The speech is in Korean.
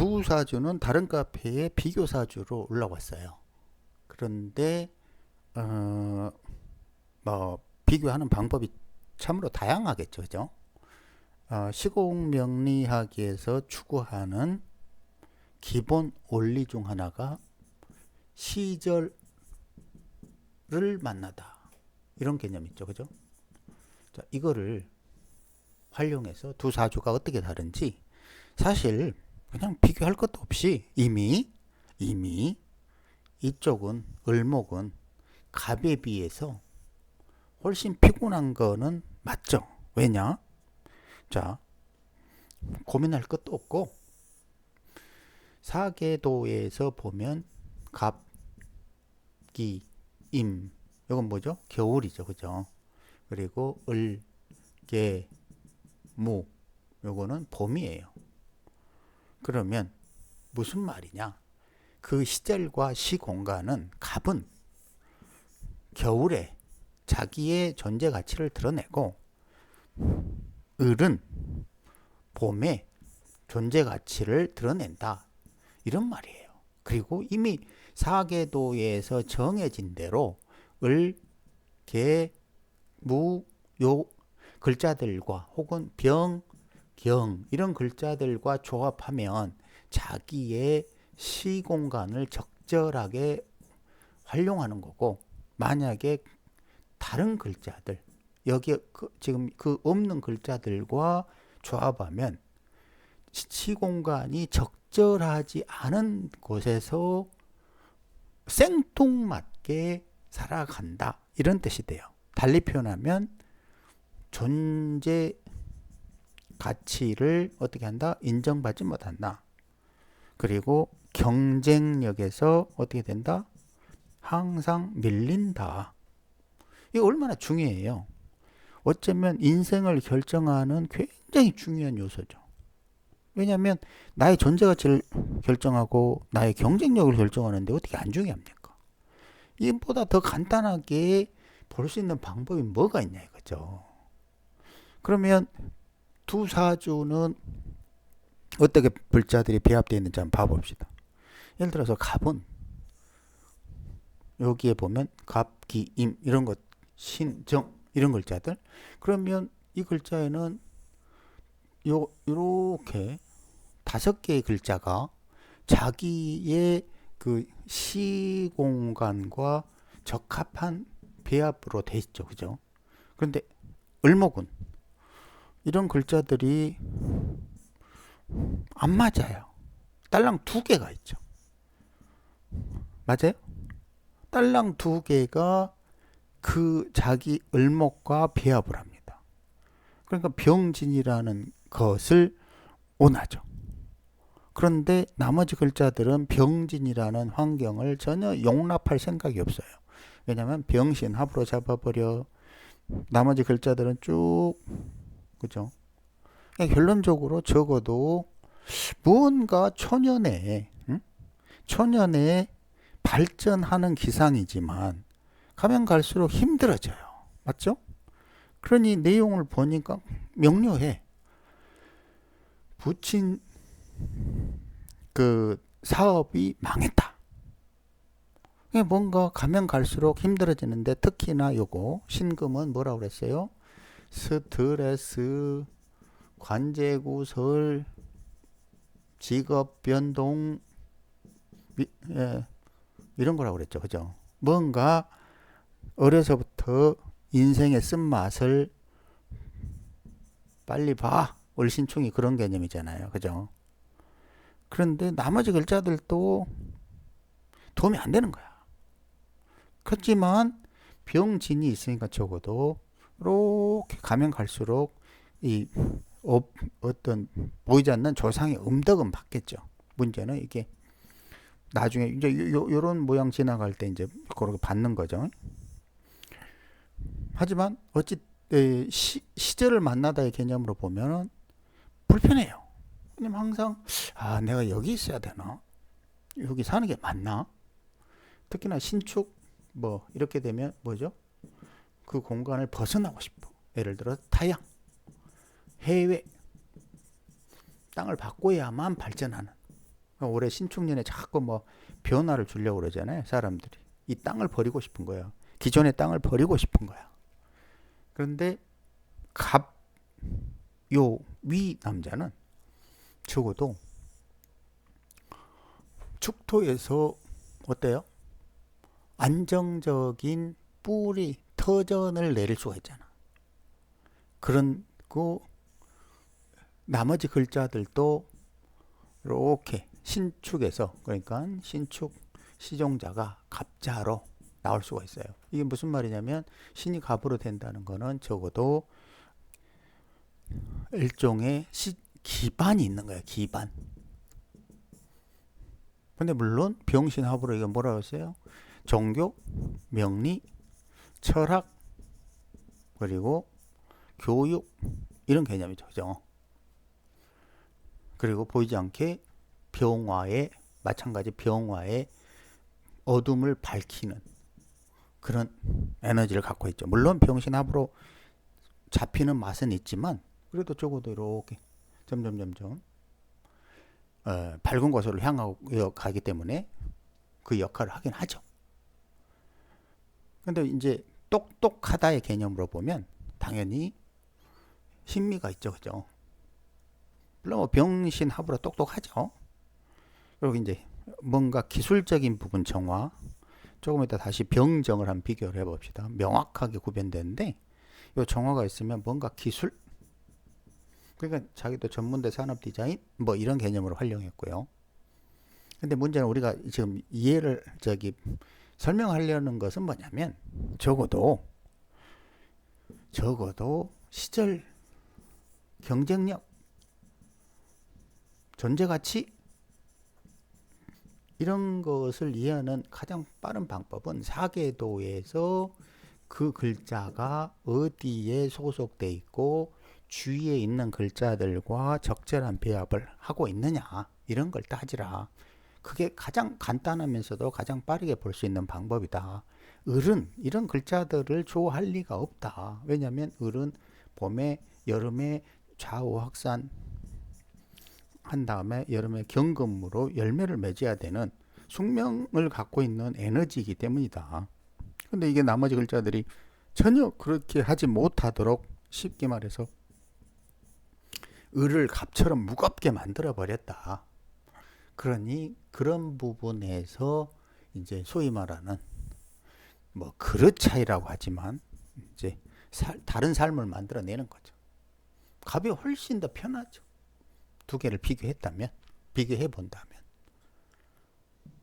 두 사주는 다른 카페에 비교 사주로 올라왔어요. 그런데 뭐 비교하는 방법이 참으로 다양하겠죠, 그죠? 시공명리학에서 추구하는 기본 원리 중 하나가 시절을 만나다, 이런 개념이 있죠, 그죠? 자, 이거를 활용해서 두 사주가 어떻게 다른지 사실 그냥 비교할 것도 없이 이미 이쪽은 을목은 갑에 비해서 훨씬 피곤한 거는 맞죠. 왜냐? 자, 고민할 것도 없고 사계도에서 보면 갑, 기, 임, 이건 뭐죠? 겨울이죠, 그죠? 그리고 을, 개, 무, 요거는 봄이에요. 그러면 무슨 말이냐? 그 시절과 시공간은 갑은 겨울에 자기의 존재 가치를 드러내고 을은 봄에 존재 가치를 드러낸다, 이런 말이에요. 그리고 이미 사계도에서 정해진 대로 을, 개, 무, 요 글자들과 혹은 병, 경 이런 글자들과 조합하면 자기의 시공간을 적절하게 활용하는 거고, 만약에 다른 글자들 여기 지금 그 없는 글자들과 조합하면 시공간이 적절하지 않은 곳에서 생뚱맞게 살아간다, 이런 뜻이 돼요. 달리 표현하면 존재 가치를 어떻게 한다? 인정받지 못한다. 그리고 경쟁력에서 어떻게 된다? 항상 밀린다. 이거 얼마나 중요해요. 어쩌면 인생을 결정하는 굉장히 중요한 요소죠. 왜냐하면 나의 존재 가치를 결정하고 나의 경쟁력을 결정하는데 어떻게 안 중요합니까? 이보다 더 간단하게 볼 수 있는 방법이 뭐가 있냐 이거죠. 그러면 두 사주는 어떻게 글자들이 배합되어 있는지 한번 봐봅시다. 예를 들어서 갑은 여기에 보면 갑, 기, 임 이런 것, 신, 정 이런 글자들. 그러면 이 글자에는 요렇게 5개의 글자가 자기의 그 시공간과 적합한 배합으로 돼 있죠, 그죠? 그런데 을목은 이런 글자들이 안 맞아요. 딸랑 2개가 있죠. 맞아요? 딸랑 2개가 그 자기 을목과 배합을 합니다. 그러니까 병진이라는 것을 원하죠. 그런데 나머지 글자들은 병진이라는 환경을 전혀 용납할 생각이 없어요. 왜냐하면 병신 합으로 잡아버려. 나머지 글자들은 쭉, 그죠? 그러니까 결론적으로 적어도 무언가 초년에 발전하는 기상이지만 가면 갈수록 힘들어져요. 맞죠? 그러니 내용을 보니까 명료해. 붙인 그 사업이 망했다. 뭔가 가면 갈수록 힘들어지는데, 특히나 요거 신금은 뭐라고 그랬어요? 스트레스, 관제구설, 직업 변동, 이런 거라고 그랬죠, 그죠? 뭔가 어려서부터 인생의 쓴맛을 빨리 봐, 월신충이 그런 개념이잖아요, 그죠? 그런데 나머지 글자들도 도움이 안 되는 거야. 그렇지만 병진이 있으니까 적어도 이렇게 가면 갈수록 이 어떤 보이지 않는 조상의 음덕은 받겠죠. 문제는 이게 나중에 이제 요런 모양 지나갈 때 이제 그렇게 받는 거죠. 하지만 어찌 시절을 만나다의 개념으로 보면은 불편해요. 왜냐면 항상 내가 여기 있어야 되나? 여기 사는 게 맞나? 특히나 신축 뭐 이렇게 되면 뭐죠? 그 공간을 벗어나고 싶어. 예를 들어 타양, 해외, 땅을 바꿔야만 발전하는 올해 신축년에 자꾸 뭐 변화를 주려고 그러잖아요. 사람들이. 이 땅을 버리고 싶은 거예요. 기존의 땅을 버리고 싶은 거야. 그런데 갑, 요, 위 남자는 적어도 축토에서 어때요? 안정적인 뿌리, 터전을 내릴 수가 있잖아. 그리고 나머지 글자들도 이렇게 신축에서, 그러니까 신축 시종자가 갑자로 나올 수가 있어요. 이게 무슨 말이냐면 신이 갑으로 된다는 거는 적어도 일종의 기반이 있는 거예요. 기반. 근데 물론 병신합으로 이거 뭐라고 했어요? 종교, 명리, 철학, 그리고 교육, 이런 개념이죠. 그죠? 그리고 보이지 않게 병화에, 마찬가지 병화에 어둠을 밝히는 그런 에너지를 갖고 있죠. 물론 병신합으로 잡히는 맛은 있지만 그래도 적어도 이렇게 점점점점 밝은 곳으로 향하고 가기 때문에 그 역할을 하긴 하죠. 근데 이제 똑똑하다의 개념으로 보면 당연히 신미가 있죠. 그죠? 물론 뭐 병신합으로 똑똑하죠. 그리고 이제 뭔가 기술적인 부분 정화, 조금 이따 다시 병정을 한번 비교를 해봅시다. 명확하게 구별되는데 이 정화가 있으면 뭔가 기술, 그러니까 자기도 전문대 산업 디자인 뭐 이런 개념으로 활용했고요. 근데 문제는 우리가 지금 이해를 설명하려는 것은 뭐냐면 적어도 시절 경쟁력, 존재가치, 이런 것을 이해하는 가장 빠른 방법은 사계도에서 그 글자가 어디에 소속돼 있고 주위에 있는 글자들과 적절한 배합을 하고 있느냐, 이런 걸 따지라. 그게 가장 간단하면서도 가장 빠르게 볼 수 있는 방법이다. 을은 이런 글자들을 좋아할 리가 없다. 왜냐하면 을은 봄에 여름에 좌우 확산 한 다음에 여름에 경금으로 열매를 맺어야 되는 숙명을 갖고 있는 에너지이기 때문이다. 근데 이게 나머지 글자들이 전혀 그렇게 하지 못하도록, 쉽게 말해서 을을 갑처럼 무겁게 만들어 버렸다. 그러니 그런 부분에서 이제 소위 말하는 뭐 그릇 차이라고 하지만 이제 다른 삶을 만들어내는 거죠. 갑이 훨씬 더 편하죠. 두 개를 비교해 본다면.